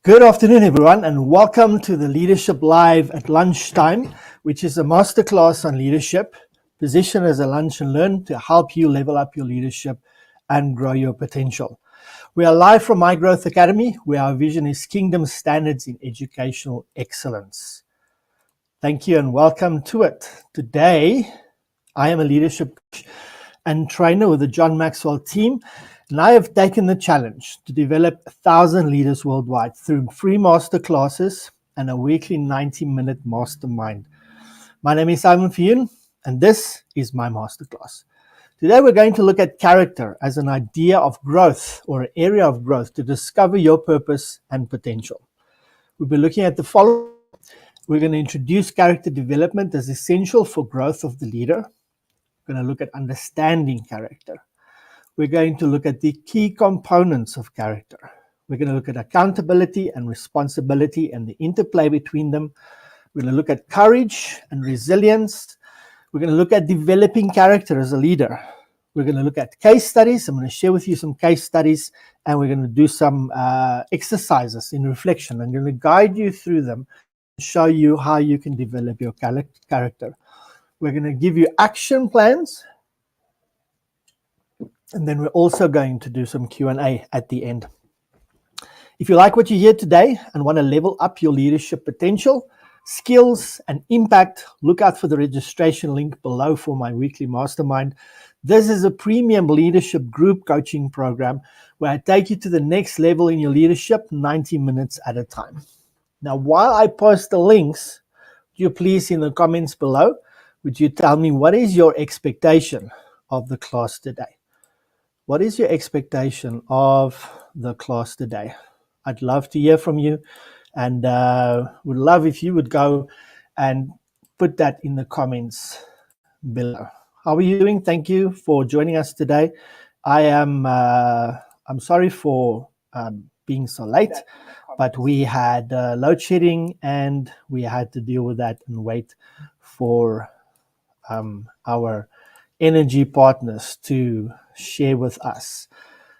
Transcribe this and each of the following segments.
Good afternoon, everyone, and welcome to the Leadership Live at lunchtime, which is a masterclass on leadership, positioned as a lunch and learn to help you level up your leadership and grow your potential. We are live from My Growth Academy, where our vision is kingdom standards in educational excellence. Thank you and welcome to it. Today, I am a leadership coach and trainer with the John Maxwell team. And I have taken the challenge to develop 1,000 leaders worldwide through free master classes and a weekly 90-minute mastermind. My name is Simon Fiyun, and this is my masterclass. Today we're going to look at character as an idea of growth or an area of growth to discover your purpose and potential. We'll be looking at the following. We're going to introduce character development as essential for growth of the leader. We're going to look at understanding character. We're going to look at the key components of character. We're going to look at accountability and responsibility and the interplay between them. We're going to look at courage and resilience. We're going to look at developing character as a leader. We're going to look at case studies. I'm going to share with you some case studies, and we're going to do some exercises in reflection. I'm going to guide you through them, show you how you can develop your character. We're going to give you action plans. And then we're also going to do some Q&A at the end. If you like what you hear today and want to level up your leadership potential, skills, and impact, look out for the registration link below for my weekly mastermind. This is a premium leadership group coaching program where I take you to the next level in your leadership 90 minutes at a time. Now, while I post the links, would you please in the comments below, would you tell me what is your expectation of the class today? What is your expectation of the class today? I'd love to hear from you, and would love if you would go and put that in the comments below. How are you doing? Thank you for joining us today. I'm sorry for being so late, but we had load shedding and we had to deal with that and wait for our energy partners to share with us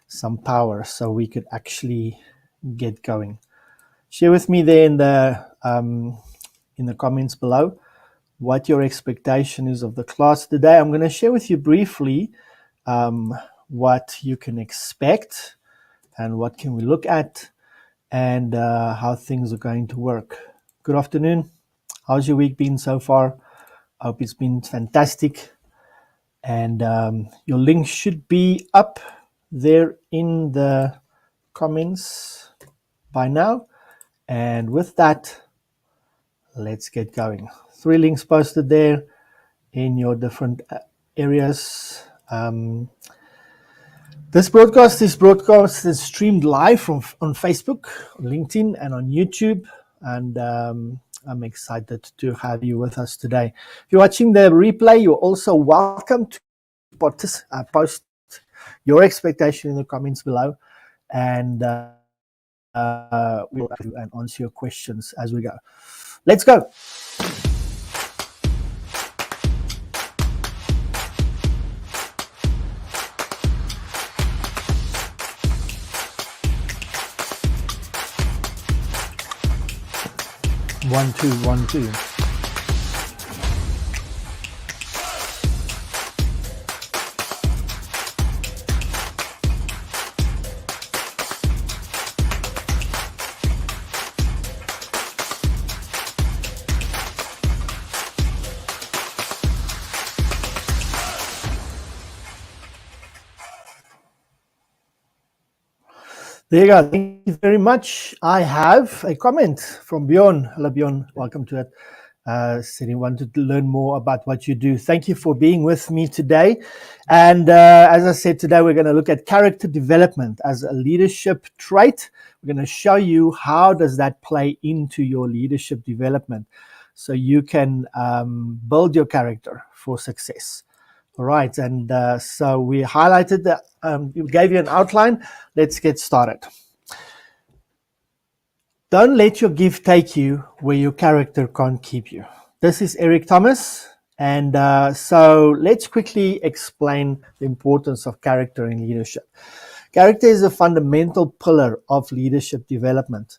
some power so we could actually get going. Share with me there in the comments below what your expectation is of the class today. I'm going to share with you briefly what you can expect and what can we look at and how things are going to work. Good afternoon. How's your week been so far? I hope it's been fantastic. And your link should be up there in the comments by now. And with that, let's get going. 3 links posted there in your different areas. This broadcast is streamed live on Facebook, on LinkedIn, and on YouTube. And I'm excited to have you with us today. If you're watching the replay, you're also welcome to post your expectation in the comments below, and we'll answer your questions as we go. Let's go. One, two. There you go. Thank you very much. I have a comment from Bjorn. Hello, Bjorn. Welcome to it. Said he wanted to learn more about what you do. Thank you for being with me today. And as I said, today we're going to look at character development as a leadership trait. We're going to show you how does that play into your leadership development so you can build your character for success. All right, and so we highlighted that, we gave you an outline. Let's get started. Don't let your gift take you where your character can't keep you. This is Eric Thomas, and so let's quickly explain the importance of character in leadership. Character is a fundamental pillar of leadership development.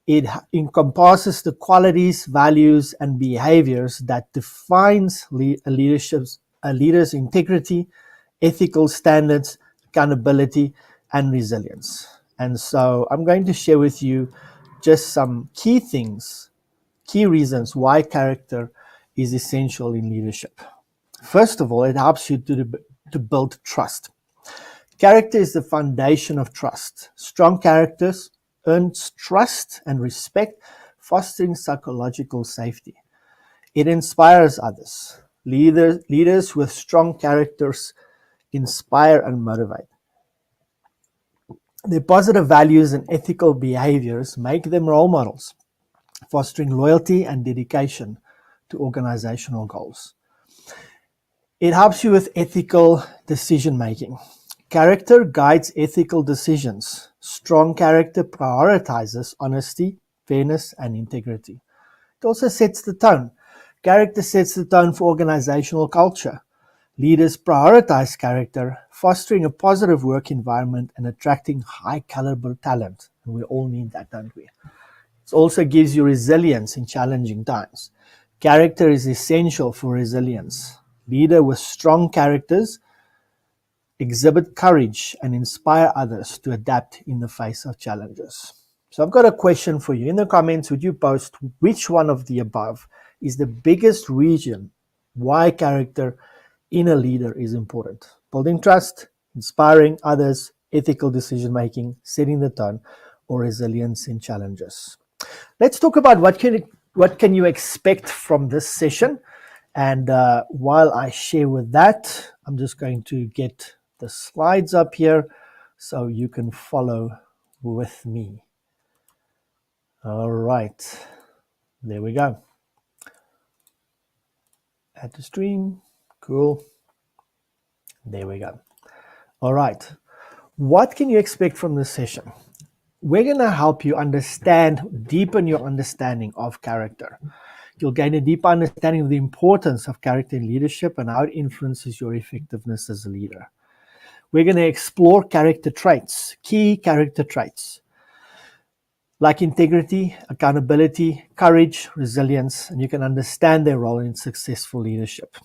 It encompasses the qualities, values, and behaviors that defines a leader's integrity, ethical standards, accountability, and resilience. And so I'm going to share with you just some key things, key reasons why character is essential in leadership. First of all, it helps you to build trust. Character is the foundation of trust. Strong characters earns trust and respect, fostering psychological safety. It inspires others. Leaders with strong characters inspire and motivate. Their positive values and ethical behaviors make them role models, fostering loyalty and dedication to organizational goals. It helps you with ethical decision making. Character guides ethical decisions. Strong character prioritizes honesty, fairness, and integrity. It also sets the tone. Character sets the tone for organizational culture. Leaders prioritize character, fostering a positive work environment and attracting high caliber talent. And we all need that, don't we? It also gives you resilience in challenging times. Character is essential for resilience. Leader with strong characters exhibit courage and inspire others to adapt in the face of challenges. So I've got a question for you. In the comments, would you post which one of the above is the biggest reason why character in a leader is important? Building trust, inspiring others, ethical decision making, setting the tone, or resilience in challenges. Let's talk about what can you expect from this session. And while I share with that, I'm just going to get the slides up here so you can follow with me. All right, there we go. Add to stream, cool. There we go. All right, what can you expect from this session? We're going to help you deepen your understanding of character. You'll gain a deeper understanding of the importance of character in leadership and how it influences your effectiveness as a leader. We're going to explore character traits, key character traits, like integrity, accountability, courage, resilience, and you can understand their role in successful leadership.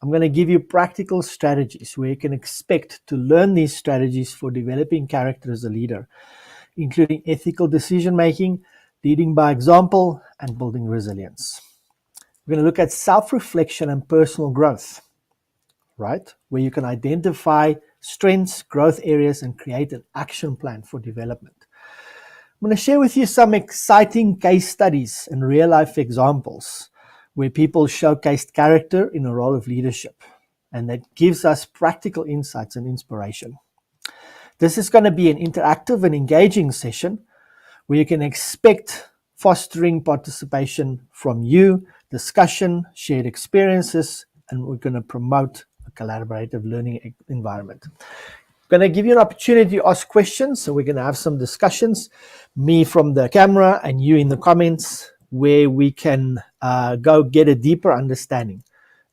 I'm going to give you practical strategies where you can expect to learn these strategies for developing character as a leader, including ethical decision-making, leading by example, and building resilience. We're going to look at self-reflection and personal growth, right? Where you can identify strengths, growth areas, and create an action plan for development. I'm going to share with you some exciting case studies and real-life examples where people showcased character in a role of leadership, and that gives us practical insights and inspiration. This is going to be an interactive and engaging session where you can expect fostering participation from you, discussion, shared experiences, and we're going to promote a collaborative learning environment. I'm going to give you an opportunity to ask questions, so we're going to have some discussions, me from the camera and you in the comments, where we can go get a deeper understanding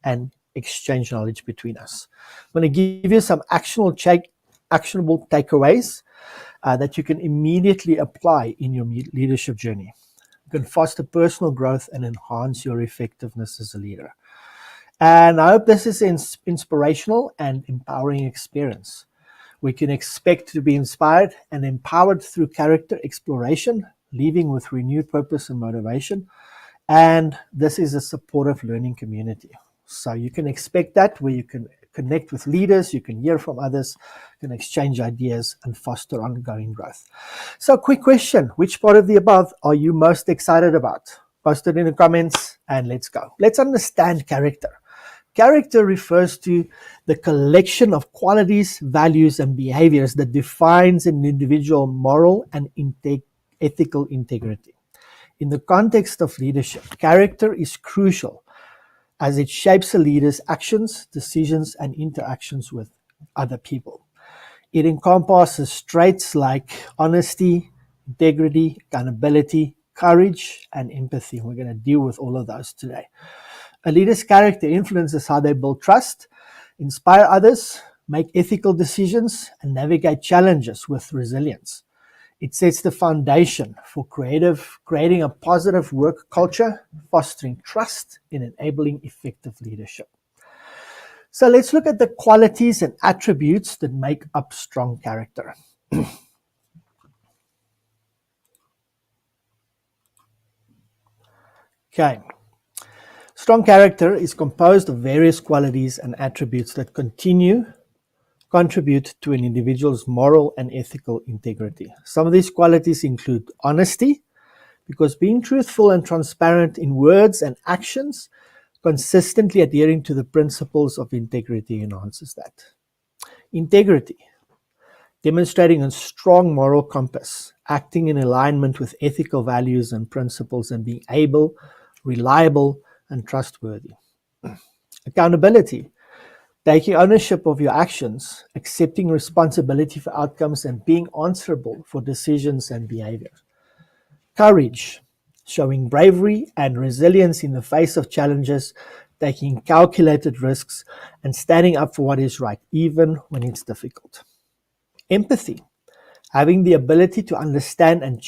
and exchange knowledge between us. I'm going to give you some actionable takeaways that you can immediately apply in your leadership journey. You can foster personal growth and enhance your effectiveness as a leader. And I hope this is an inspirational and empowering experience. We can expect to be inspired and empowered through character exploration, leaving with renewed purpose and motivation. And this is a supportive learning community. So you can expect that, where you can connect with leaders, you can hear from others, you can exchange ideas and foster ongoing growth. So quick question, which part of the above are you most excited about? Post it in the comments and let's go. Let's understand character. Character refers to the collection of qualities, values, and behaviors that defines an individual moral and ethical integrity. In the context of leadership, character is crucial as it shapes a leader's actions, decisions, and interactions with other people. It encompasses traits like honesty, integrity, accountability, courage, and empathy. We're going to deal with all of those today. A leader's character influences how they build trust, inspire others, make ethical decisions, and navigate challenges with resilience. It sets the foundation for creating a positive work culture, fostering trust, and enabling effective leadership. So let's look at the qualities and attributes that make up strong character. Okay. Strong character is composed of various qualities and attributes that contribute to an individual's moral and ethical integrity. Some of these qualities include honesty, because being truthful and transparent in words and actions, consistently adhering to the principles of integrity enhances that. Integrity, demonstrating a strong moral compass, acting in alignment with ethical values and principles, and being able, reliable, and trustworthy. Accountability, taking ownership of your actions, accepting responsibility for outcomes, and being answerable for decisions and behavior. Courage, showing bravery and resilience in the face of challenges, taking calculated risks, and standing up for what is right, even when it's difficult. Empathy, having the ability to understand and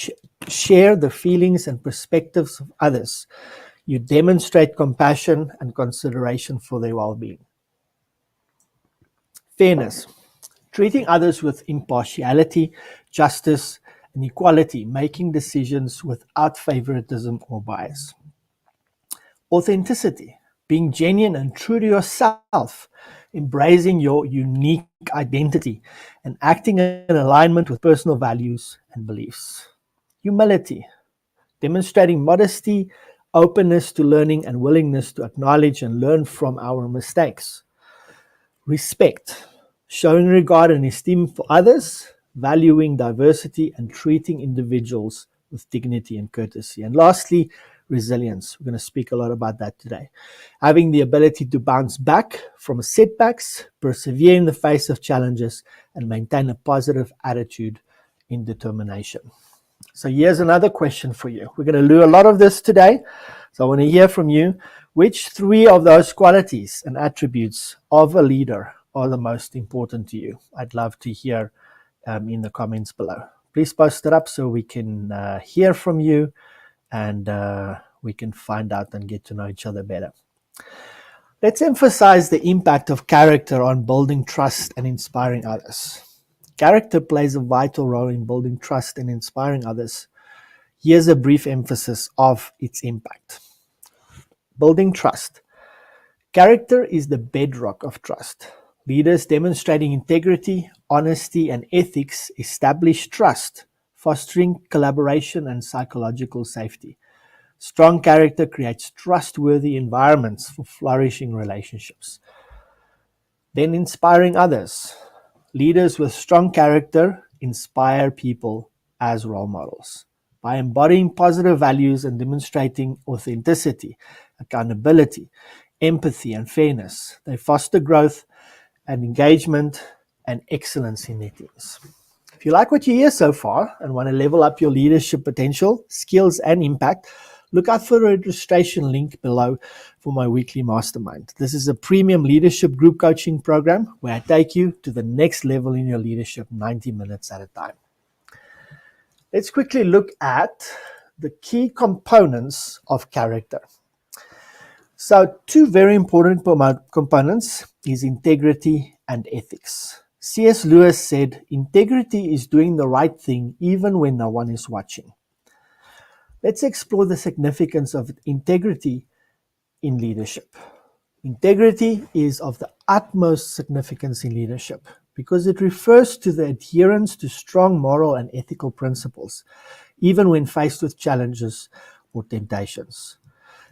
share the feelings and perspectives of others. You demonstrate compassion and consideration for their well-being. Fairness, treating others with impartiality, justice, and equality, making decisions without favoritism or bias. Authenticity, being genuine and true to yourself, embracing your unique identity, and acting in alignment with personal values and beliefs. Humility, demonstrating modesty, openness to learning, and willingness to acknowledge and learn from our mistakes. Respect, showing regard and esteem for others, valuing diversity, and treating individuals with dignity and courtesy. And lastly, resilience. We're going to speak a lot about that today. Having the ability to bounce back from setbacks, persevere in the face of challenges, and maintain a positive attitude in determination. So here's another question for you. We're going to do a lot of this today. So I want to hear from you. Which three of those qualities and attributes of a leader are the most important to you? I'd love to hear in the comments below. Please post it up so we can hear from you and we can find out and get to know each other better. Let's emphasize the impact of character on building trust and inspiring others. Character plays a vital role in building trust and inspiring others. Here's a brief emphasis of its impact. Building trust. Character is the bedrock of trust. Leaders demonstrating integrity, honesty, and ethics establish trust, fostering collaboration and psychological safety. Strong character creates trustworthy environments for flourishing relationships. Then inspiring others. Leaders with strong character inspire people as role models. By embodying positive values and demonstrating authenticity, accountability, empathy, and fairness, they foster growth and engagement and excellence in their teams. If you like what you hear so far and want to level up your leadership potential, skills, and impact, look out for the registration link below for my weekly mastermind. This is a premium leadership group coaching program where I take you to the next level in your leadership 90 minutes at a time. Let's quickly look at the key components of character. So two very important components is integrity and ethics. C.S. Lewis said, integrity is doing the right thing even when no one is watching. Let's explore the significance of integrity in leadership. Integrity is of the utmost significance in leadership because it refers to the adherence to strong moral and ethical principles, even when faced with challenges or temptations.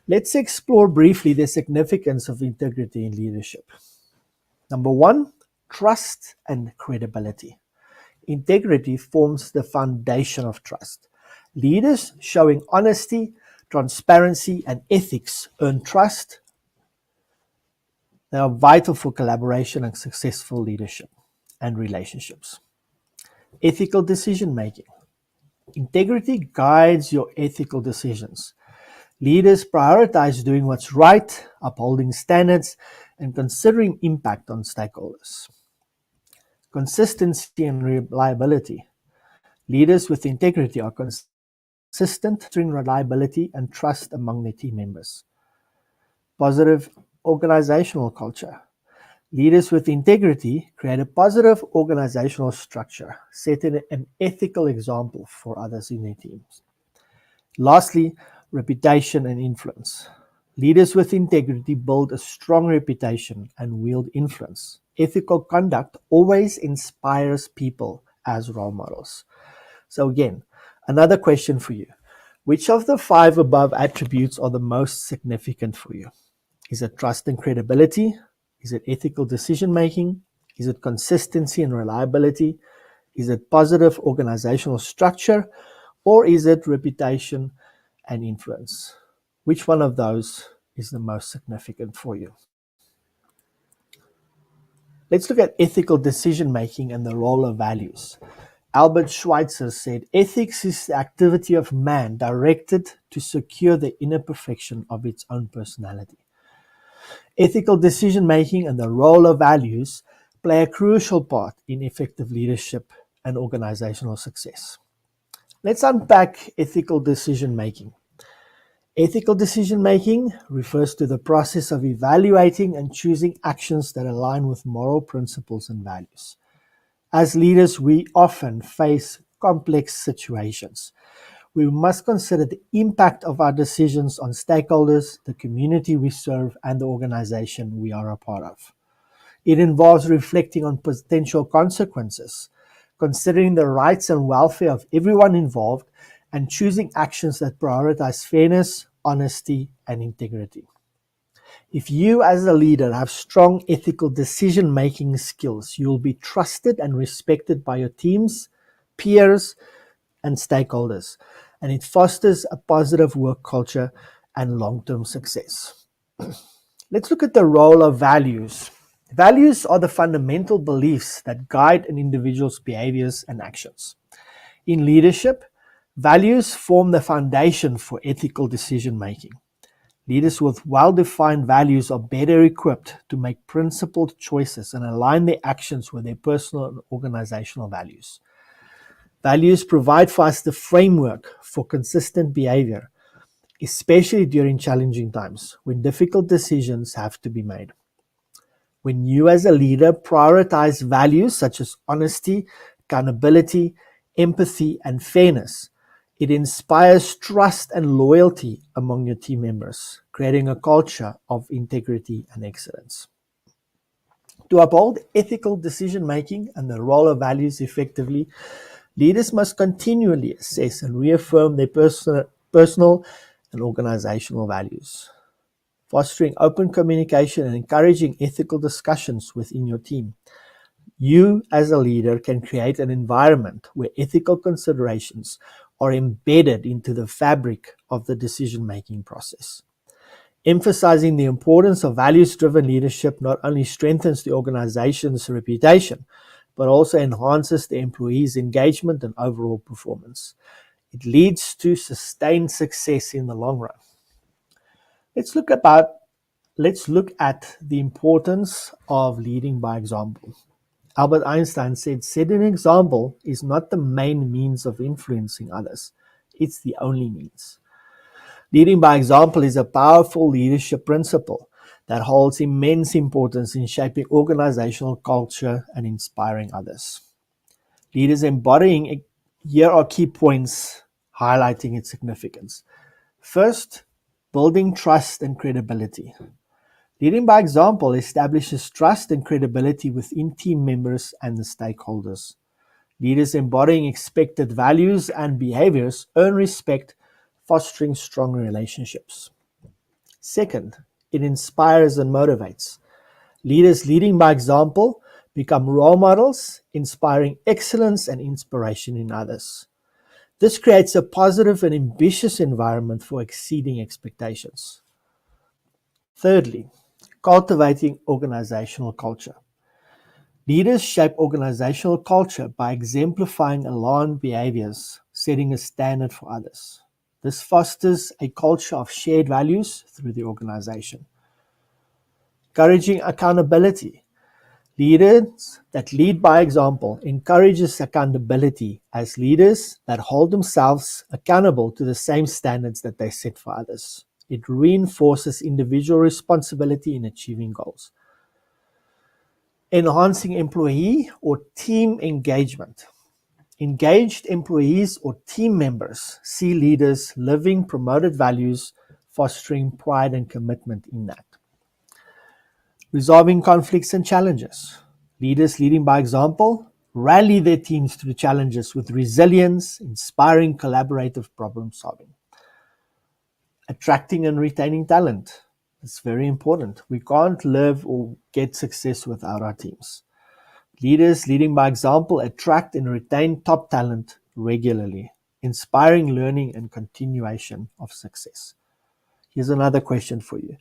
Let's explore briefly the significance of integrity in leadership. Number one, trust and credibility. Integrity forms the foundation of trust. Leaders showing honesty, transparency, and ethics earn trust. They are vital for collaboration and successful leadership and relationships. Ethical decision making. Integrity guides your ethical decisions. Leaders prioritize doing what's right, upholding standards, and considering impact on stakeholders. Consistency and reliability. Leaders with integrity are consistent, fostering reliability and trust among their team members. Positive organizational culture. Leaders with integrity create a positive organizational structure, setting an ethical example for others in their teams. Lastly, reputation and influence. Leaders with integrity build a strong reputation and wield influence. Ethical conduct always inspires people as role models. So again, another question for you. Which of the 5 above attributes are the most significant for you? Is it trust and credibility? Is it ethical decision making? Is it consistency and reliability? Is it positive organizational structure? Or is it reputation and influence? Which one of those is the most significant for you? Let's look at ethical decision making and the role of values. Albert Schweitzer said, ethics is the activity of man directed to secure the inner perfection of its own personality. Ethical decision making and the role of values play a crucial part in effective leadership and organizational success. Let's unpack ethical decision making. Ethical decision making refers to the process of evaluating and choosing actions that align with moral principles and values. As leaders, we often face complex situations. We must consider the impact of our decisions on stakeholders, the community we serve, and the organization we are a part of. It involves reflecting on potential consequences, considering the rights and welfare of everyone involved, and choosing actions that prioritize fairness, honesty, and integrity. If you as a leader have strong ethical decision-making skills, you will be trusted and respected by your teams, peers, and stakeholders, and it fosters a positive work culture and long-term success. Let's look at the role of values. Values are the fundamental beliefs that guide an individual's behaviors and actions. In leadership, values form the foundation for ethical decision-making. Leaders with well-defined values are better equipped to make principled choices and align their actions with their personal and organizational values. Values provide for us the framework for consistent behavior, especially during challenging times when difficult decisions have to be made. When you as a leader prioritize values such as honesty, accountability, empathy, and fairness, it inspires trust and loyalty among your team members, creating a culture of integrity and excellence. To uphold ethical decision-making and the role of values effectively, leaders must continually assess and reaffirm their personal and organizational values. Fostering open communication and encouraging ethical discussions within your team. You, as a leader, can create an environment where ethical considerations are embedded into the fabric of the decision-making process. Emphasizing the importance of values-driven leadership not only strengthens the organization's reputation, but also enhances the employees' engagement and overall performance. It leads to sustained success in the long run. Let's look at the importance of leading by example. Albert Einstein said, setting an example is not the main means of influencing others. It's the only means. Leading by example is a powerful leadership principle that holds immense importance in shaping organizational culture and inspiring others. Leaders embodying it, here are key points highlighting its significance. First, building trust and credibility. Leading by example establishes trust and credibility within team members and the stakeholders. Leaders embodying expected values and behaviors earn respect, fostering strong relationships. Second, it inspires and motivates. Leaders leading by example become role models, inspiring excellence and inspiration in others. This creates a positive and ambitious environment for exceeding expectations. Thirdly, cultivating organizational culture. Leaders shape organizational culture by exemplifying aligned behaviors, setting a standard for others. This fosters a culture of shared values through the organization. Encouraging accountability. Leaders that lead by example encourages accountability as leaders that hold themselves accountable to the same standards that they set for others. It reinforces individual responsibility in achieving goals. Enhancing employee or team engagement. Engaged employees or team members see leaders living promoted values, fostering pride and commitment in that. Resolving conflicts and challenges. Leaders leading by example rally their teams through challenges with resilience, inspiring collaborative problem solving. Attracting and retaining talent. It's very important. We can't live or get success without our teams. Leaders leading by example attract and retain top talent regularly, inspiring learning and continuation of success. Here's another question for you.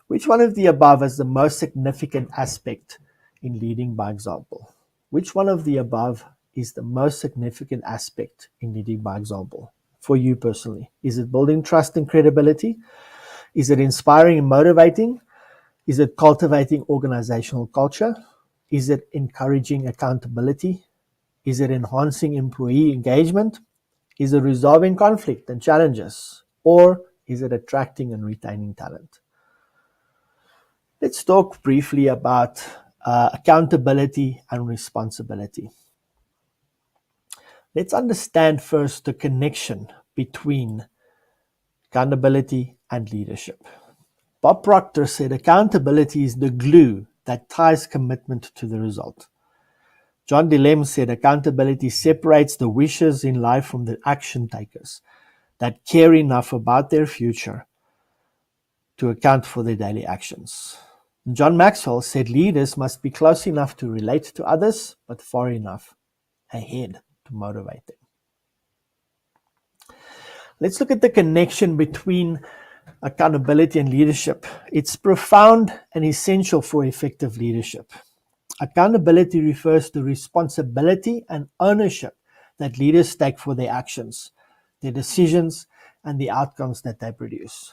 Which one of the above is the most significant aspect in leading by example? Which one of the above is the most significant aspect in leading by example for you personally? Is it building trust and credibility? Is it inspiring and motivating? Is it cultivating organizational culture? Is it encouraging accountability? Is it enhancing employee engagement? Is it resolving conflict and challenges? Or is it attracting and retaining talent? Let's talk briefly about accountability and responsibility. Let's understand first the connection between accountability and leadership. Bob Proctor said accountability is the glue that ties commitment to the result. John DeLem said accountability separates the wishers in life from the action takers that care enough about their future to account for their daily actions. John Maxwell said leaders must be close enough to relate to others, but far enough ahead to motivate them. Let's look at the connection between accountability and leadership. It's profound and essential for effective leadership. Accountability refers to responsibility and ownership that leaders take for their actions, their decisions, and the outcomes that they produce.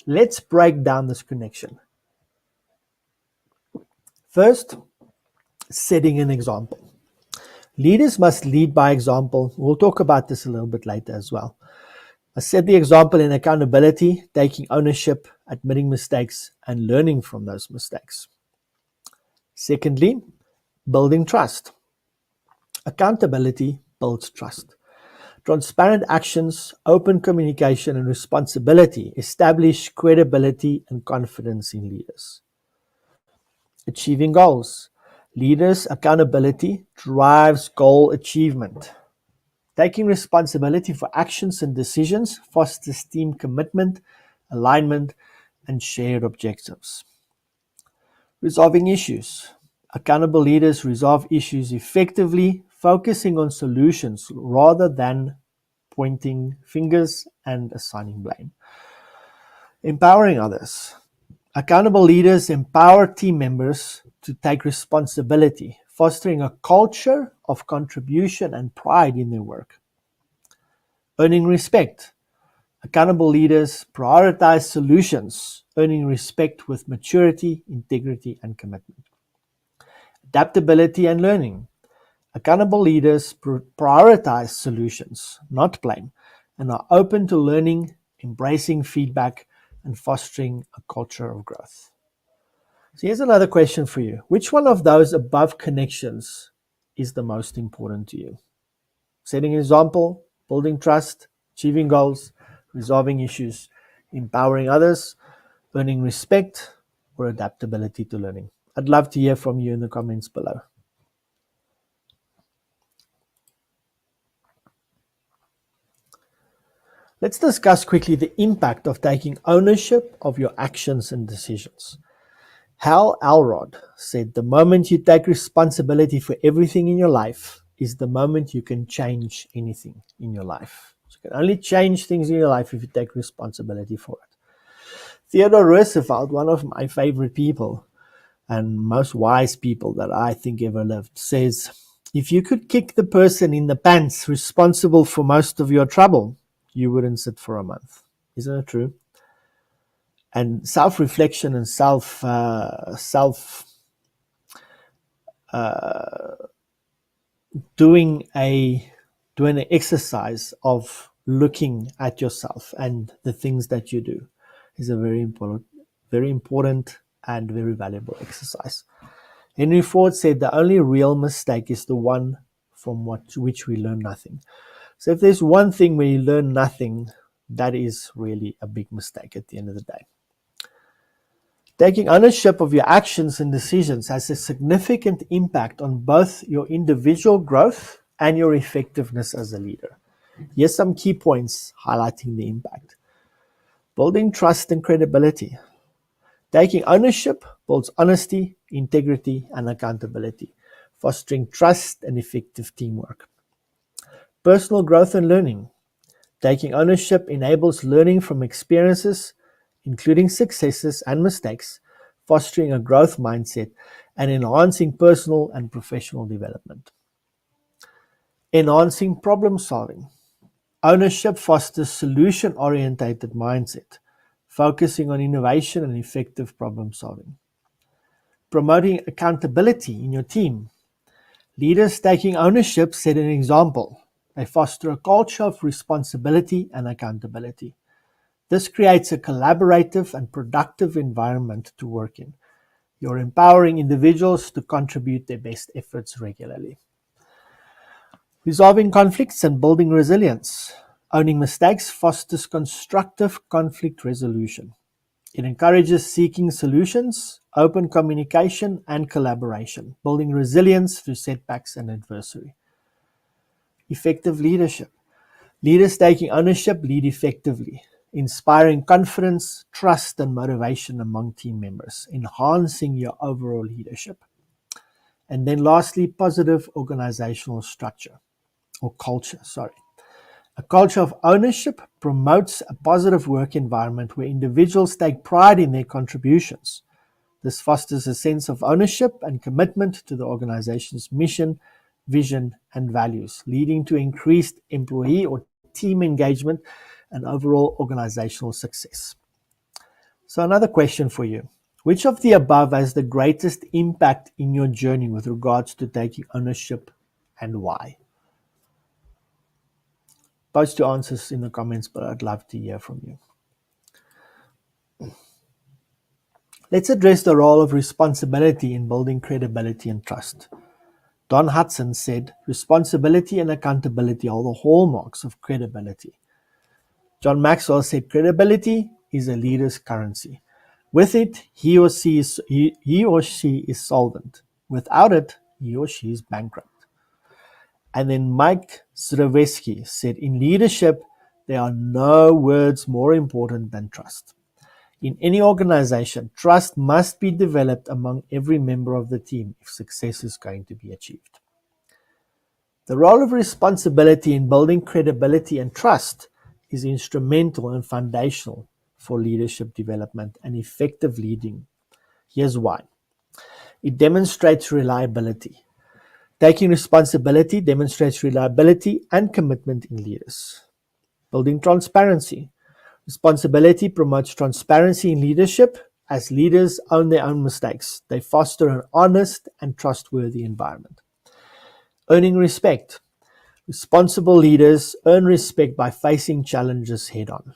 Let's break down this connection. First, setting an example. Leaders must lead by example. We'll talk about this a little bit later as well. I set the example in accountability, taking ownership, admitting mistakes, and learning from those mistakes. Secondly, building trust. Accountability builds trust. Transparent actions, open communication, and responsibility establish credibility and confidence in leaders. Achieving goals. Leaders' accountability drives goal achievement. Taking responsibility for actions and decisions fosters team commitment, alignment, and shared objectives. Resolving issues. Accountable leaders resolve issues effectively, focusing on solutions rather than pointing fingers and assigning blame. Empowering others. Accountable leaders empower team members to take responsibility, fostering a culture of contribution and pride in their work. Earning respect. Accountable leaders prioritize solutions, earning respect with maturity, integrity, and commitment. Adaptability and learning. Accountable leaders prioritize solutions, not blame, and are open to learning, embracing feedback, and fostering a culture of growth. So here's another question for you. Which one of those above connections is the most important to you? Setting an example, building trust, achieving goals, resolving issues, empowering others, earning respect, or adaptability to learning. I'd love to hear from you in the comments below. Let's discuss quickly the impact of taking ownership of your actions and decisions. Hal Elrod said, the moment you take responsibility for everything in your life is the moment you can change anything in your life. So you can only change things in your life if you take responsibility for it. Theodore Roosevelt, one of my favorite people and most wise people that I think ever lived, says, if you could kick the person in the pants responsible for most of your trouble, you wouldn't sit for a month. Isn't it true? And self-reflection and self doing an exercise of looking at yourself and the things that you do is a very important and very valuable exercise. Henry Ford said the only real mistake is the one from which we learn nothing. So if there's one thing where you learn nothing, that is really a big mistake at the end of the day. Taking ownership of your actions and decisions has a significant impact on both your individual growth and your effectiveness as a leader. Here's some key points highlighting the impact. Building trust and credibility. Taking ownership builds honesty, integrity, and accountability, fostering trust and effective teamwork. Personal growth and learning. Taking ownership enables learning from experiences, including successes and mistakes, fostering a growth mindset and enhancing personal and professional development. Enhancing problem solving. Ownership fosters solution-oriented mindset, focusing on innovation and effective problem solving. Promoting accountability in your team. Leaders taking ownership set an example. They foster a culture of responsibility and accountability. This creates a collaborative and productive environment to work in. You're empowering individuals to contribute their best efforts regularly. Resolving conflicts and building resilience. Owning mistakes fosters constructive conflict resolution. It encourages seeking solutions, open communication, and collaboration, building resilience through setbacks and adversity. Effective leadership. Leaders taking ownership lead effectively, inspiring confidence, trust, and motivation among team members, enhancing your overall leadership. And then lastly, positive organizational structure or culture, A culture of ownership promotes a positive work environment where individuals take pride in their contributions. This fosters a sense of ownership and commitment to the organization's mission, vision, and values, leading to increased employee or team engagement and overall organizational success. So another question for you. Which of the above has the greatest impact in your journey with regards to taking ownership and why? Post your answers in the comments, but I'd love to hear from you. Let's address the role of responsibility in building credibility and trust. Don Hudson said, responsibility and accountability are the hallmarks of credibility. John Maxwell said, credibility is a leader's currency. With it, he or she is solvent. Without it, he or she is bankrupt. And then Mike Zdrowski said, in leadership, there are no words more important than trust. In any organization, trust must be developed among every member of the team if success is going to be achieved. The role of responsibility in building credibility and trust is instrumental and foundational for leadership development and effective leading. Here's why. It demonstrates reliability. Taking responsibility demonstrates reliability and commitment in leaders. Building transparency. Responsibility promotes transparency in leadership as leaders own their own mistakes. They foster an honest and trustworthy environment. Earning respect. Responsible leaders earn respect by facing challenges head-on.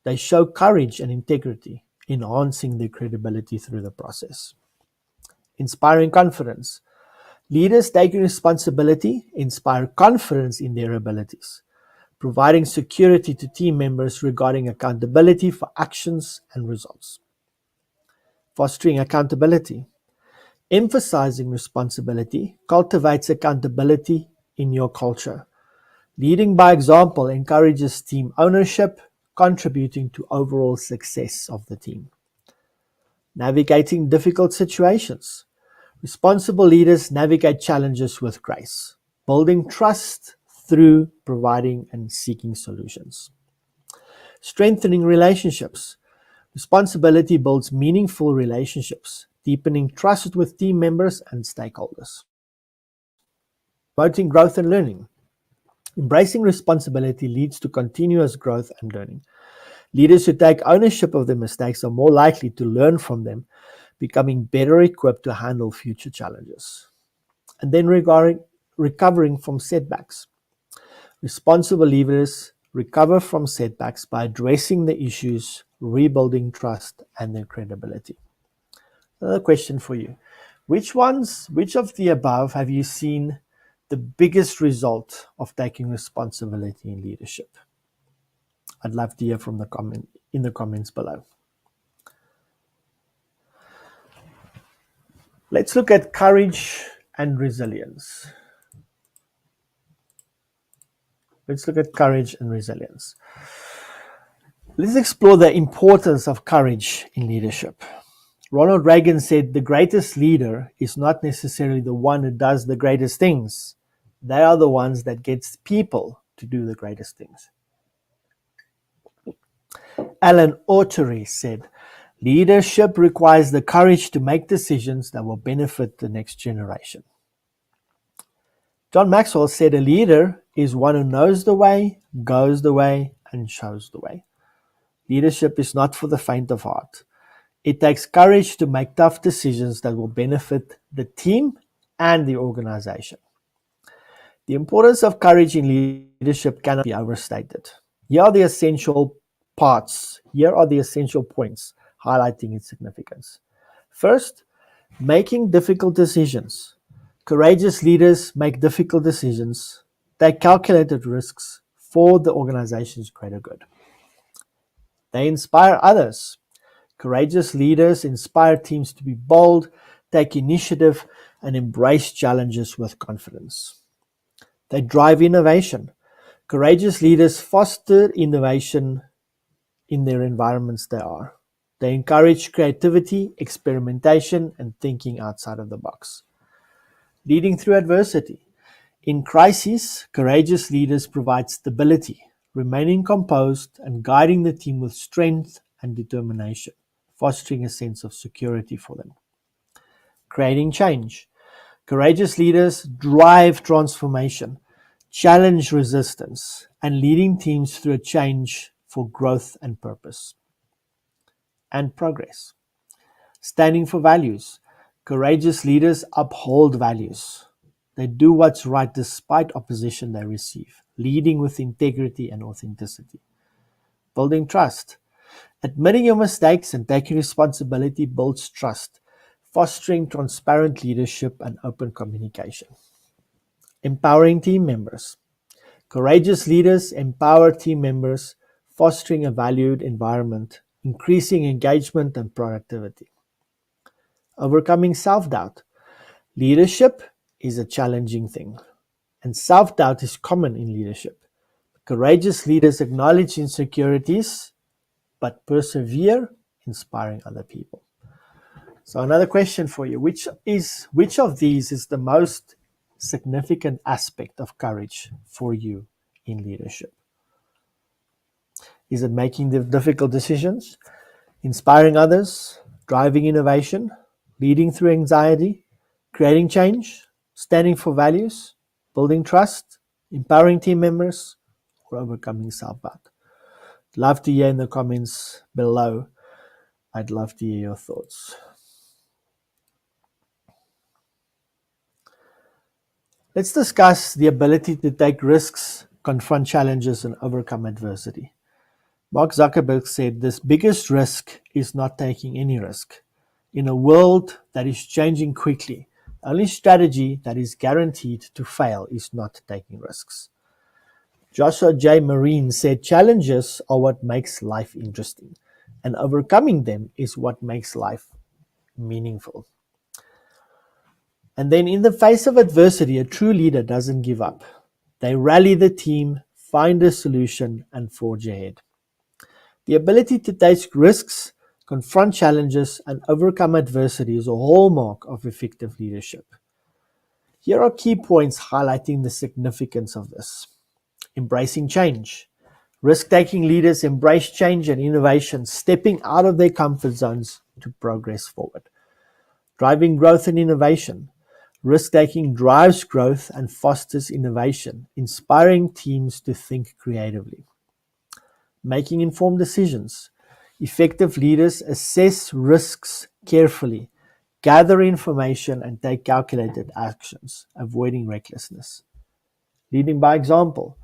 They show courage and integrity, enhancing their credibility through the process. Inspiring confidence. Leaders taking responsibility inspire confidence in their abilities, providing security to team members regarding accountability for actions and results. Fostering accountability. Emphasizing responsibility cultivates accountability in your culture. Leading by example encourages team ownership, contributing to overall success of the team. Navigating difficult situations. Responsible leaders navigate challenges with grace, building trust through providing and seeking solutions. Strengthening relationships. Responsibility builds meaningful relationships, deepening trust with team members and stakeholders. Promoting growth and learning. Embracing responsibility leads to continuous growth and learning. Leaders who take ownership of their mistakes are more likely to learn from them, becoming better equipped to handle future challenges. and then recovering from setbacks. Responsible leaders recover from setbacks by addressing the issues, rebuilding trust and their credibility. Another question for you. Which of the above have you seen the biggest result of taking responsibility in leadership? I'd love to hear from in the comments below. Let's look at courage and resilience. Let's explore the importance of courage in leadership. Ronald Reagan said, "The greatest leader is not necessarily the one who does the greatest things. They are the ones that gets people to do the greatest things." Alan Autury said, "Leadership requires the courage to make decisions that will benefit the next generation." John Maxwell said, "A leader is one who knows the way, goes the way, and shows the way." Leadership is not for the faint of heart. It takes courage to make tough decisions that will benefit the team and the organization. The importance of courage in leadership cannot be overstated. Here are the essential points highlighting its significance. First, making difficult decisions. Courageous leaders make difficult decisions, take calculated risks for the organization's greater good. They inspire others. Courageous leaders inspire teams to be bold, take initiative, and embrace challenges with confidence. They drive innovation. Courageous leaders foster innovation in their environments they are. They encourage creativity, experimentation, and thinking outside of the box. Leading through adversity. In crises, courageous leaders provide stability, remaining composed and guiding the team with strength and determination, fostering a sense of security for them. Creating change. Courageous leaders drive transformation, challenge resistance, and leading teams through a change for growth and purpose. And progress. Standing for values. Courageous leaders uphold values. They do what's right despite opposition they receive, leading with integrity and authenticity. Building trust. Admitting your mistakes and taking responsibility builds trust, fostering transparent leadership and open communication. Empowering team members. Courageous leaders empower team members, fostering a valued environment, increasing engagement and productivity. Overcoming self-doubt. Leadership is a challenging thing, and self-doubt is common in leadership. Courageous leaders acknowledge insecurities, but persevere, inspiring other people. So another question for you, which of these is the most significant aspect of courage for you in leadership? Is it making the difficult decisions, inspiring others, driving innovation, leading through anxiety, creating change, standing for values, building trust, empowering team members, or overcoming self-doubt? Love to hear in the comments below. I'd love to hear your thoughts. Let's discuss the ability to take risks, confront challenges, and overcome adversity. Mark Zuckerberg said, "This biggest risk is not taking any risk. In a world that is changing quickly, the only strategy that is guaranteed to fail is not taking risks." Joshua J. Marine said, "Challenges are what makes life interesting, and overcoming them is what makes life meaningful." And then in the face of adversity, a true leader doesn't give up. They rally the team, find a solution, and forge ahead. The ability to take risks, confront challenges, and overcome adversity is a hallmark of effective leadership. Here are key points highlighting the significance of this. Embracing change. Risk-taking leaders embrace change and innovation, stepping out of their comfort zones to progress forward. Driving growth and innovation. Risk-taking drives growth and fosters innovation, inspiring teams to think creatively. Making informed decisions. Effective leaders assess risks carefully, gather information, and take calculated actions, avoiding recklessness. Leading by example.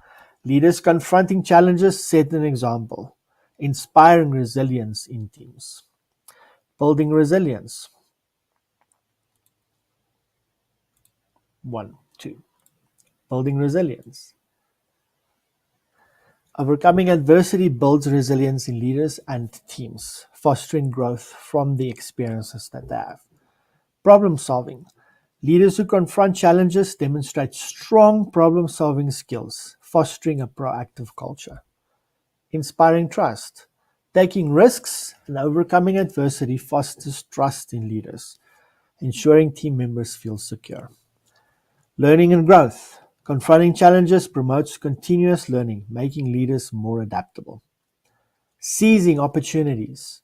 Leaders confronting challenges set an example, inspiring resilience in teams. Building resilience. 1, 2. Building resilience. Overcoming adversity builds resilience in leaders and teams, fostering growth from the experiences that they have. Problem solving. Leaders who confront challenges demonstrate strong problem-solving skills, fostering a proactive culture. Inspiring trust. Taking risks and overcoming adversity fosters trust in leaders, ensuring team members feel secure. Learning and growth. Confronting challenges promotes continuous learning, making leaders more adaptable. Seizing opportunities.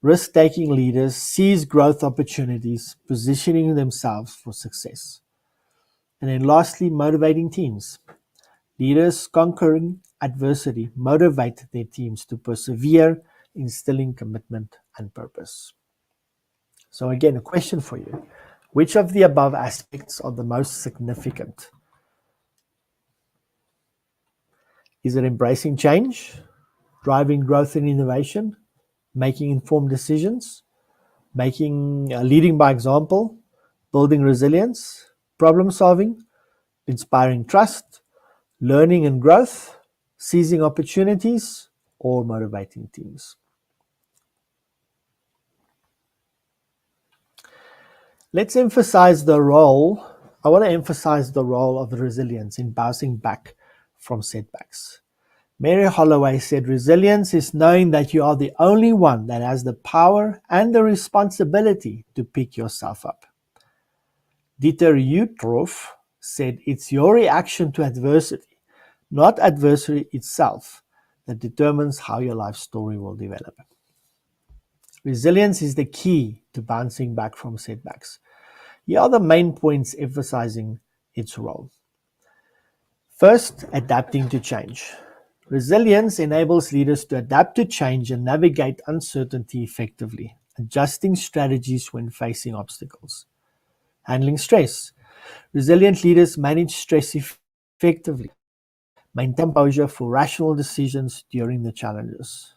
Risk-taking leaders seize growth opportunities, positioning themselves for success. And then lastly, motivating teams. Leaders conquering adversity motivate their teams to persevere, instilling commitment and purpose. So again, a question for you. Which of the above aspects are the most significant? Is it embracing change, driving growth and innovation, making informed decisions, leading by example, building resilience, problem solving, inspiring trust, learning and growth, seizing opportunities, or motivating teams? Let's emphasize the role. I want to emphasize the role of resilience in bouncing back from setbacks. Mary Holloway said, resilience is knowing that you are the only one that has the power and the responsibility to pick yourself up. Dieter Utroff said, it's your reaction to adversity, not adversity itself, that determines how your life story will develop. Resilience is the key to bouncing back from setbacks. Here are the main points emphasizing its role. First, adapting to change. Resilience enables leaders to adapt to change and navigate uncertainty effectively, adjusting strategies when facing obstacles. Handling stress. Resilient leaders manage stress effectively, maintain composure for rational decisions during the challenges.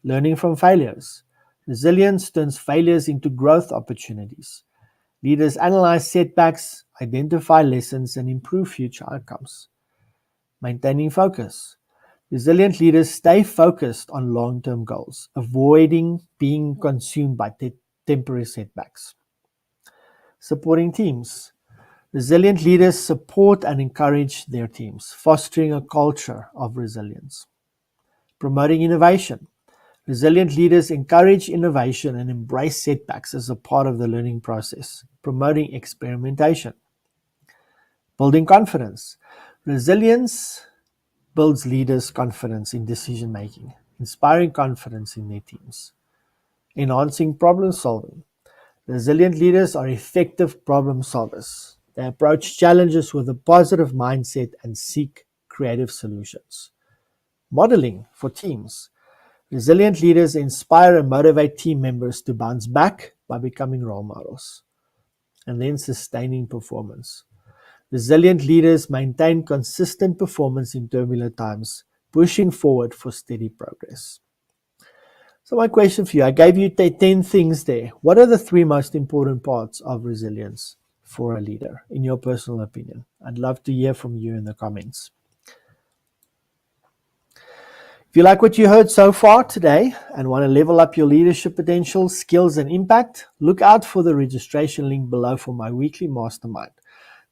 Learning from failures. Resilience turns failures into growth opportunities. Leaders analyze setbacks, identify lessons, and improve future outcomes. Maintaining focus. Resilient leaders stay focused on long-term goals, avoiding being consumed by temporary setbacks. Supporting teams. Resilient leaders support and encourage their teams, fostering a culture of resilience. Promoting innovation. Resilient leaders encourage innovation and embrace setbacks as a part of the learning process, promoting experimentation. Building confidence. Resilience builds leaders' confidence in decision making, inspiring confidence in their teams. Enhancing problem solving. Resilient leaders are effective problem solvers. They approach challenges with a positive mindset and seek creative solutions. Modeling for teams. Resilient leaders inspire and motivate team members to bounce back by becoming role models. And then sustaining performance. Resilient leaders maintain consistent performance in turbulent times, pushing forward for steady progress. So my question for you, I gave you 10 things there. What are the 3 most important parts of resilience for a leader, in your personal opinion? I'd love to hear from you in the comments. If you like what you heard so far today and want to level up your leadership potential, skills, and impact, look out for the registration link below for my weekly mastermind.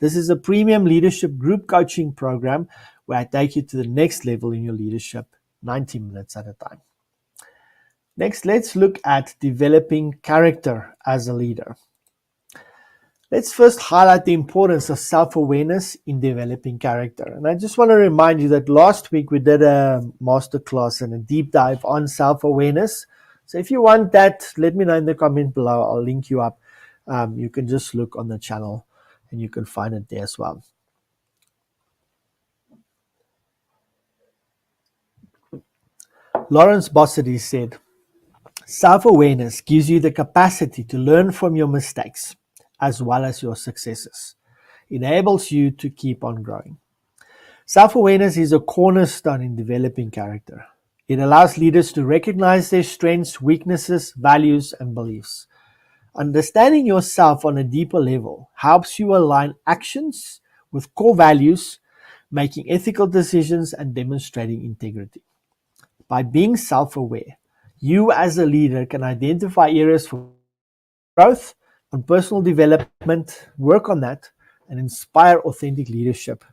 This is a premium leadership group coaching program where I take you to the next level in your leadership, 90 minutes at a time. Next, let's look at developing character as a leader. Let's first highlight the importance of self-awareness in developing character. And I just want to remind you that last week we did a masterclass and a deep dive on self-awareness. So if you want that, let me know in the comment below. I'll link you up. You can just look on the channel and you can find it there as well. Lawrence Bossidy said, Self-awareness gives you the capacity to learn from your mistakes as well as your successes. It enables you to keep on growing. Self-awareness is a cornerstone in developing character. It allows leaders to recognize their strengths, weaknesses, values, and beliefs. Understanding yourself on a deeper level helps you align actions with core values, making ethical decisions, and demonstrating integrity. By being self-aware, you as a leader can identify areas for growth and personal development, work on that, and inspire authentic leadership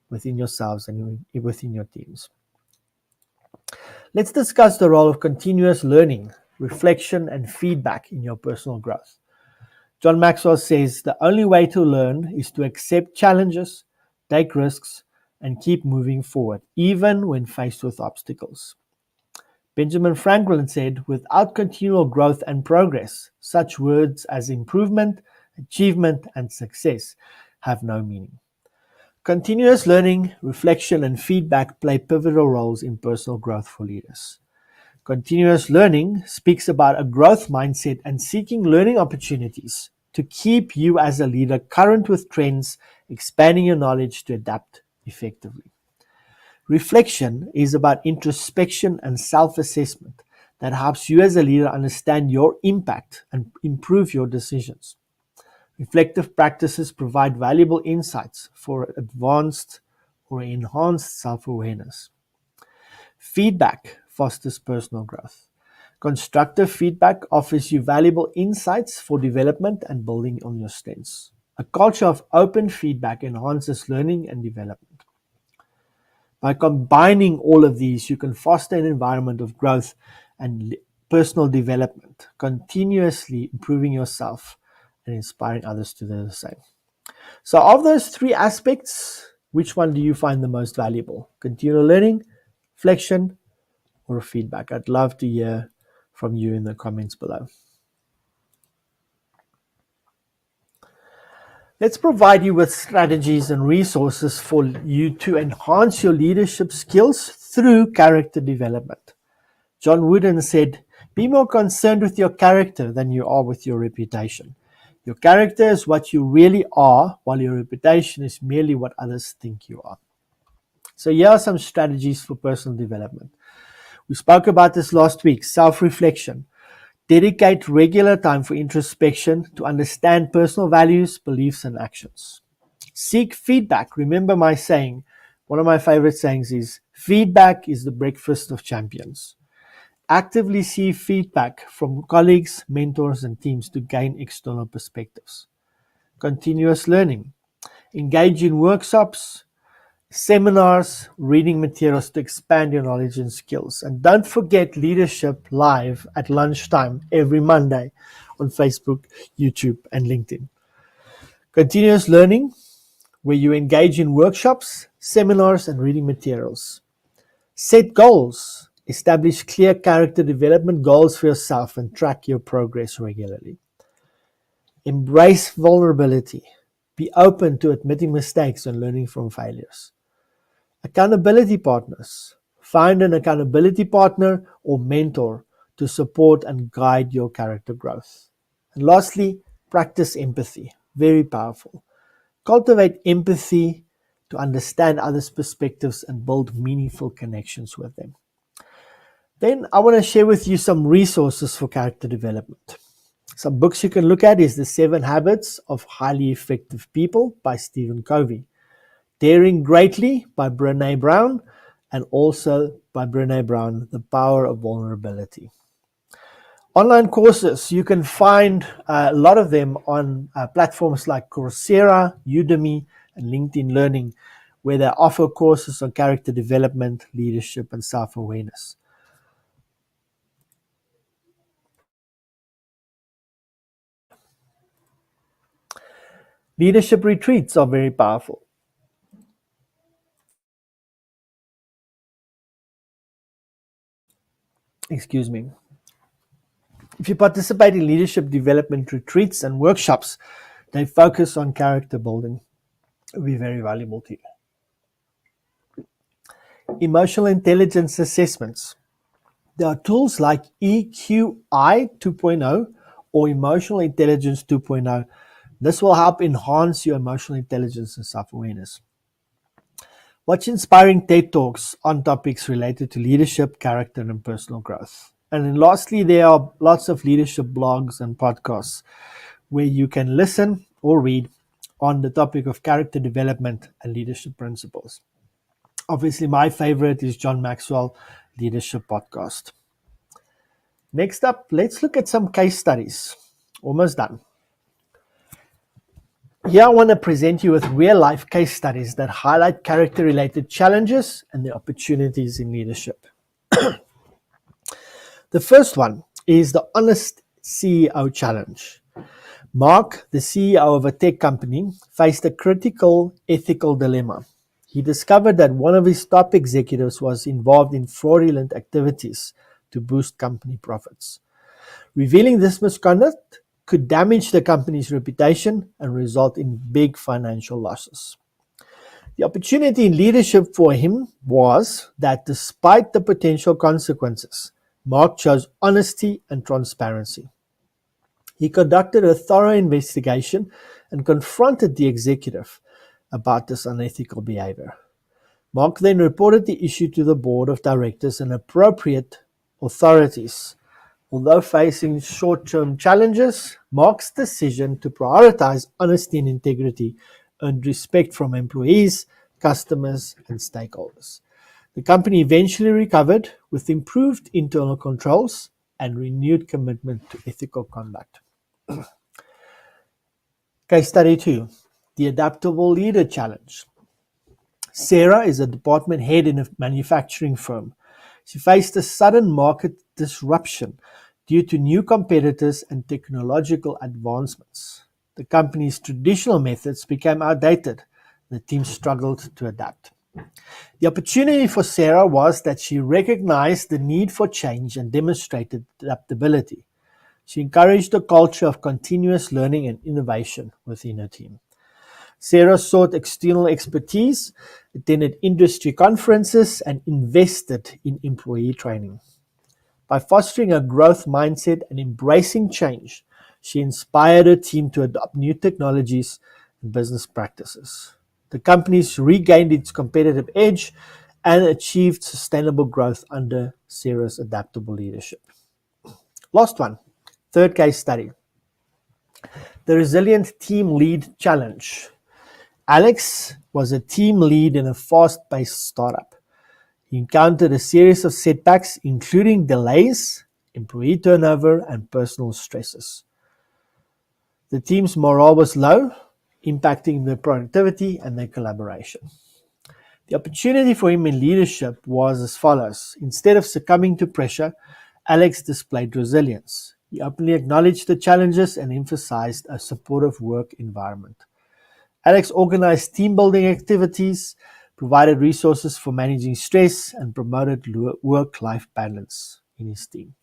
within yourselves and within your teams. Let's discuss the role of continuous learning, reflection, and feedback in your personal growth. John Maxwell says the only way to learn is to accept challenges, take risks, and keep moving forward, even when faced with obstacles. Benjamin Franklin said, without continual growth and progress, such words as improvement, achievement, and success have no meaning. Continuous learning, reflection, and feedback play pivotal roles in personal growth for leaders. Continuous learning speaks about a growth mindset and seeking learning opportunities to keep you as a leader current with trends, expanding your knowledge to adapt effectively. Reflection is about introspection and self-assessment that helps you as a leader understand your impact and improve your decisions. Reflective practices provide valuable insights for advanced or enhanced self-awareness. Feedback fosters personal growth. Constructive feedback offers you valuable insights for development and building on your strengths. A culture of open feedback enhances learning and development. By combining all of these, you can foster an environment of growth and personal development, continuously improving yourself and inspiring others to do the same. So, of those three aspects, which one do you find the most valuable? Continual learning, reflection, or feedback? I'd love to hear from you in the comments below. Let's provide you with strategies and resources for you to enhance your leadership skills through character development. John Wooden said, be more concerned with your character than you are with your reputation. Your character is what you really are, while your reputation is merely what others think you are. So here are some strategies for personal development. We spoke about this last week, self-reflection. Dedicate regular time for introspection to understand personal values, beliefs, and actions. Seek feedback. Remember my saying, one of my favorite sayings is, feedback is the breakfast of champions. Actively seek feedback from colleagues, mentors, and teams to gain external perspectives. Continuous learning. Engage in workshops, seminars, reading materials to expand your knowledge and skills. And don't forget Leadership Live at lunchtime every Monday on Facebook, YouTube, and LinkedIn. Continuous learning, where you engage in workshops, seminars, and reading materials. Set goals. Establish clear character development goals for yourself and track your progress regularly. Embrace vulnerability. Be open to admitting mistakes and learning from failures. Accountability partners. Find an accountability partner or mentor to support and guide your character growth. And lastly, practice empathy. Very powerful. Cultivate empathy to understand others' perspectives and build meaningful connections with them. Then I want to share with you some resources for character development. Some books you can look at is The 7 Habits of Highly Effective People by Stephen Covey. Daring Greatly by Brené Brown, and also by Brené Brown, The Power of Vulnerability. Online courses, you can find a lot of them on platforms like Coursera, Udemy, and LinkedIn Learning, where they offer courses on character development, leadership, and self-awareness. Leadership retreats are very powerful. Excuse me. If you participate in leadership development retreats and workshops, they focus on character building. It will be very valuable to you. Emotional intelligence assessments. There are tools like EQI 2.0 or Emotional Intelligence 2.0. This will help enhance your emotional intelligence and self-awareness. Watch inspiring TED Talks on topics related to leadership, character, and personal growth. And then lastly, there are lots of leadership blogs and podcasts where you can listen or read on the topic of character development and leadership principles. Obviously, my favorite is John Maxwell Leadership Podcast. Next up, let's look at some case studies. Almost done. Here I want to present you with real-life case studies that highlight character-related challenges and the opportunities in leadership. The first one is the Honest CEO Challenge. Mark, the CEO of a tech company, faced a critical ethical dilemma. He discovered that one of his top executives was involved in fraudulent activities to boost company profits. Revealing this misconduct could damage the company's reputation and result in big financial losses. The opportunity in leadership for him was that despite the potential consequences, Mark chose honesty and transparency. He conducted a thorough investigation and confronted the executive about this unethical behavior. Mark then reported the issue to the board of directors and appropriate authorities. Although facing short-term challenges, Mark's decision to prioritize honesty and integrity earned respect from employees, customers, and stakeholders. The company eventually recovered with improved internal controls and renewed commitment to ethical conduct. Case study 2, the Adaptable Leader Challenge. Sarah is a department head in a manufacturing firm. She faced a sudden market disruption due to new competitors and technological advancements. The company's traditional methods became outdated. The team struggled to adapt. The opportunity for Sarah was that she recognized the need for change and demonstrated adaptability. She encouraged a culture of continuous learning and innovation within her team. Sarah sought external expertise, attended industry conferences, and invested in employee training. By fostering a growth mindset and embracing change, she inspired her team to adopt new technologies and business practices. The company's regained its competitive edge and achieved sustainable growth under Sarah's adaptable leadership. Last one, third case study, the Resilient Team Lead Challenge. Alex was a team lead in a fast-paced startup. He encountered a series of setbacks, including delays, employee turnover, and personal stresses. The team's morale was low, impacting their productivity and their collaboration. The opportunity for him in leadership was as follows. Instead of succumbing to pressure, Alex displayed resilience. He openly acknowledged the challenges and emphasized a supportive work environment. Alex organized team-building activities, provided resources for managing stress, and promoted work-life balance in his team.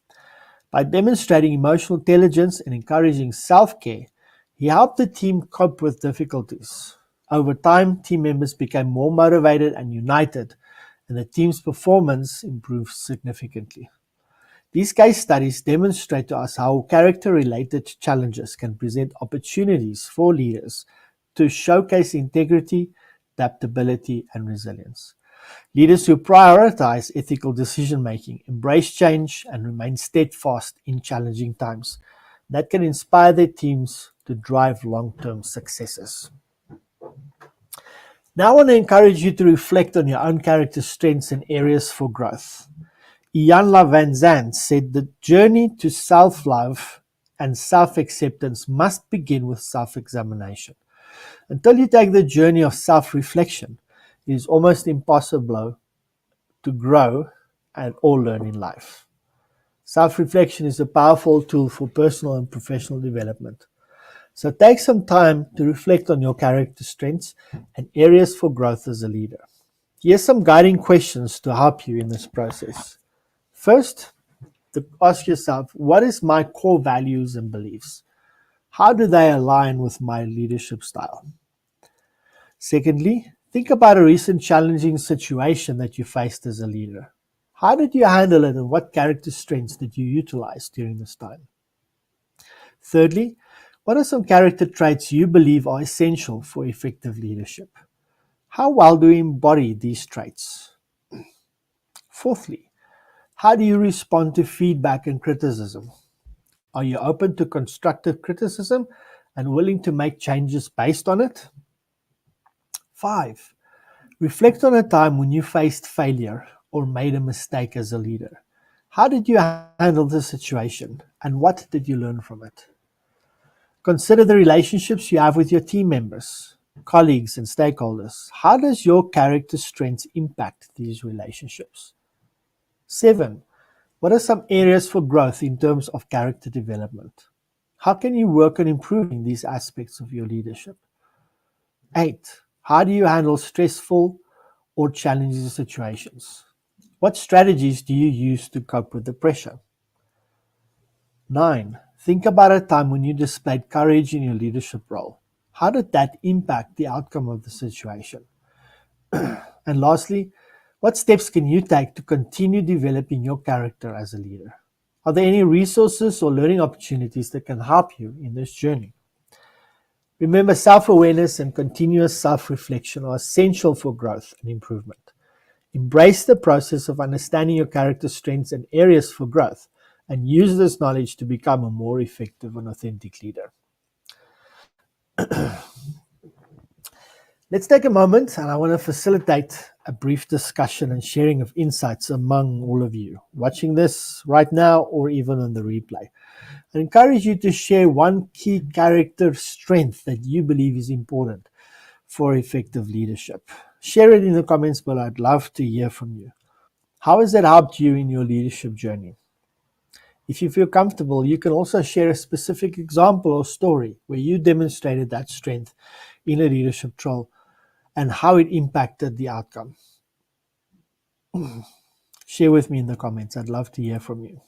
By demonstrating emotional intelligence and encouraging self-care, he helped the team cope with difficulties. Over time, team members became more motivated and united, and the team's performance improved significantly. These case studies demonstrate to us how character-related challenges can present opportunities for leaders to showcase integrity, adaptability, and resilience. Leaders who prioritize ethical decision-making, embrace change, and remain steadfast in challenging times, that can inspire their teams to drive long-term successes. Now I want to encourage you to reflect on your own character strengths and areas for growth. Iyanla Van Zandt said the journey to self-love and self-acceptance must begin with self-examination. Until you take the journey of self-reflection, it is almost impossible to grow and or learn in life. Self-reflection is a powerful tool for personal and professional development. So take some time to reflect on your character strengths and areas for growth as a leader. Here's some guiding questions to help you in this process. First, to ask yourself, what is my core values and beliefs? How do they align with my leadership style? Secondly, think about a recent challenging situation that you faced as a leader. How did you handle it, and what character strengths did you utilize during this time? Thirdly, what are some character traits you believe are essential for effective leadership? How well do you embody these traits? Fourthly, how do you respond to feedback and criticism? Are you open to constructive criticism and willing to make changes based on it? 5. Reflect on a time when you faced failure or made a mistake as a leader. How did you handle the situation, and what did you learn from it? Consider the relationships you have with your team members, colleagues, and stakeholders. How does your character strengths impact these relationships? 7. What are some areas for growth in terms of character development? How can you work on improving these aspects of your leadership? 8. How do you handle stressful or challenging situations? What strategies do you use to cope with the pressure? 9. Think about a time when you displayed courage in your leadership role. How did that impact the outcome of the situation? And lastly, what steps can you take to continue developing your character as a leader? Are there any resources or learning opportunities that can help you in this journey? Remember, self-awareness and continuous self-reflection are essential for growth and improvement. Embrace the process of understanding your character strengths and areas for growth, and use this knowledge to become a more effective and authentic leader. Let's take a moment, and I want to facilitate a brief discussion and sharing of insights among all of you watching this right now or even on the replay. I encourage you to share one key character strength that you believe is important for effective leadership. Share it in the comments below. I'd love to hear from you. How has that helped you in your leadership journey? If you feel comfortable, you can also share a specific example or story where you demonstrated that strength in a leadership role and how it impacted the outcome. Share with me in the comments. I'd love to hear from you.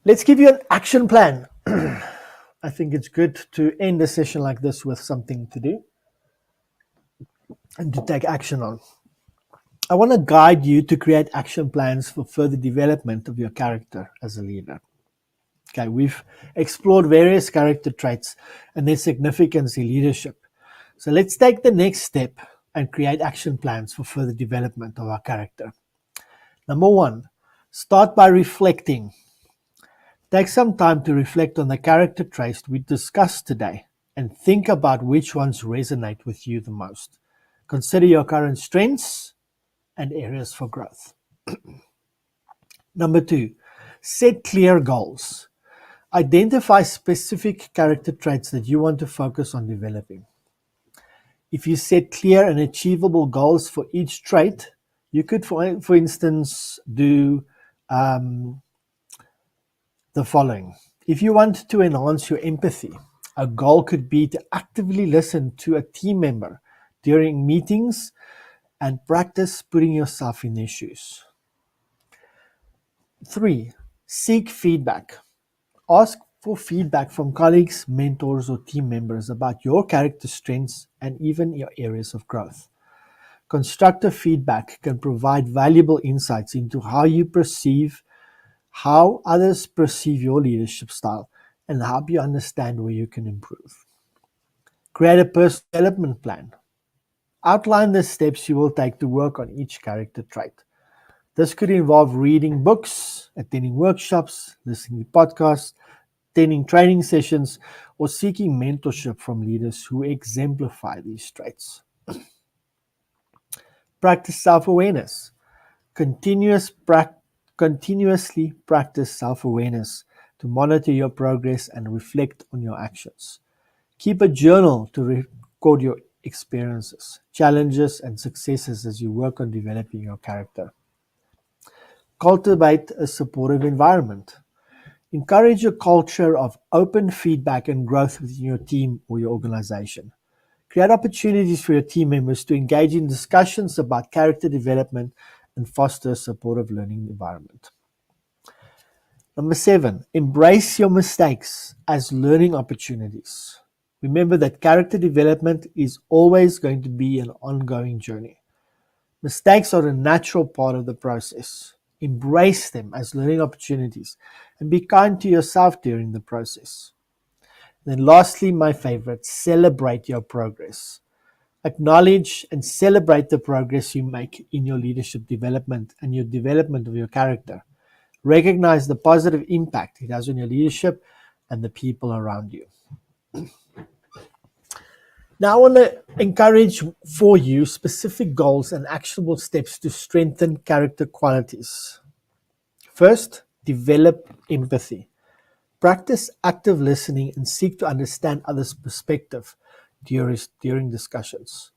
Let's give you an action plan. I think it's good to end a session like this with something to do and to take action on. I want to guide you to create action plans for further development of your character as a leader. Okay, we've explored various character traits and their significance in leadership. So let's take the next step and create action plans for further development of our character. Number 1, start by reflecting. Take some time to reflect on the character traits we discussed today and think about which ones resonate with you the most. Consider your current strengths and areas for growth. Number 2, set clear goals. Identify specific character traits that you want to focus on developing. If you set clear and achievable goals for each trait, you could, for instance, do the following. If you want to enhance your empathy, a goal could be to actively listen to a team member during meetings and practice putting yourself in their shoes. 3, seek feedback. Ask for feedback from colleagues, mentors, or team members about your character strengths and even your areas of growth. Constructive feedback can provide valuable insights into how others perceive your leadership style and help you understand where you can improve. Create a personal development plan. Outline the steps you will take to work on each character trait. This could involve reading books, attending workshops, listening to podcasts, attending training sessions, or seeking mentorship from leaders who exemplify these traits. Practice self-awareness. Continuously practice self-awareness to monitor your progress and reflect on your actions. Keep a journal to record your experiences, challenges, and successes as you work on developing your character. Cultivate a supportive environment. Encourage a culture of open feedback and growth within your team or your organization. Create opportunities for your team members to engage in discussions about character development and foster a supportive learning environment. Number 7, embrace your mistakes as learning opportunities. Remember that character development is always going to be an ongoing journey. Mistakes are a natural part of the process. Embrace them as learning opportunities and be kind to yourself during the process. Then, lastly, my favorite, celebrate your progress. Acknowledge and celebrate the progress you make in your leadership development and your development of your character. Recognize the positive impact it has on your leadership and the people around you. Now, I want to encourage for you specific goals and actionable steps to strengthen character qualities. First, develop empathy. Practice active listening and seek to understand others' perspective during discussions.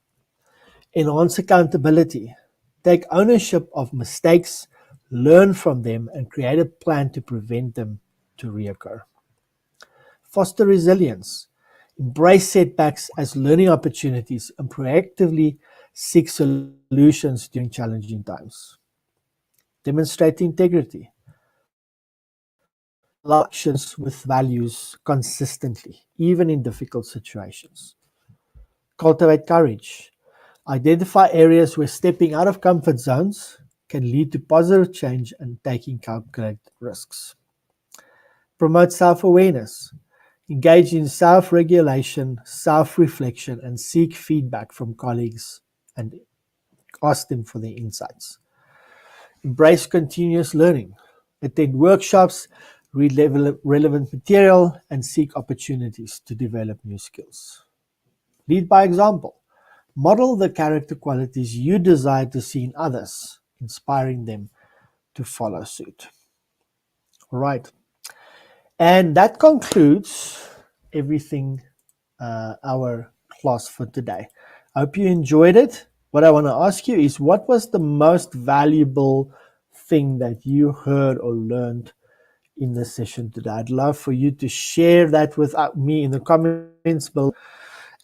Enhance accountability. Take ownership of mistakes, learn from them, and create a plan to prevent them to reoccur. Foster resilience. Embrace setbacks as learning opportunities and proactively seek solutions during challenging times. Demonstrate integrity. Align actions with values consistently, even in difficult situations. Cultivate courage. Identify areas where stepping out of comfort zones can lead to positive change and taking calculated risks. Promote self-awareness. Engage in self-regulation, self-reflection, and seek feedback from colleagues and ask them for their insights. Embrace continuous learning. Attend workshops, read relevant material, and seek opportunities to develop new skills. Lead by example. Model the character qualities you desire to see in others, inspiring them to follow suit. All right. And that concludes everything, our class for today. I hope you enjoyed it. What I want to ask you is, what was the most valuable thing that you heard or learned in this session today? I'd love for you to share that with me in the comments below.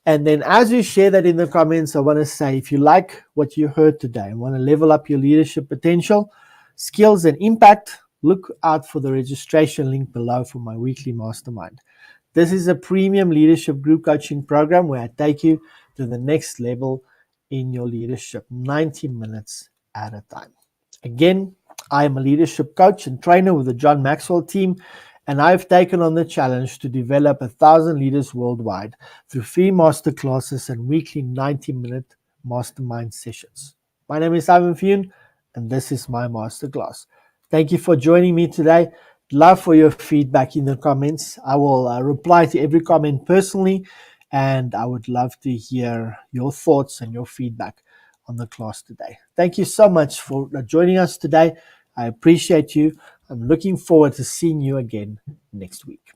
And then as you share that in the comments, I want to say, if you like what you heard today and want to level up your leadership potential, skills, and impact, look out for the registration link below for my weekly mastermind. This is a premium leadership group coaching program where I take you to the next level in your leadership, 90 minutes at a time. Again, I am a leadership coach and trainer with the John Maxwell team, and I've taken on the challenge to develop 1,000 leaders worldwide through free masterclasses and weekly 90-minute mastermind sessions. My name is Simon Fune, and this is my masterclass. Thank you for joining me today. Love for your feedback in the comments. I will reply to every comment personally, and I would love to hear your thoughts and your feedback on the class today. Thank you so much for joining us today. I appreciate you. I'm looking forward to seeing you again next week.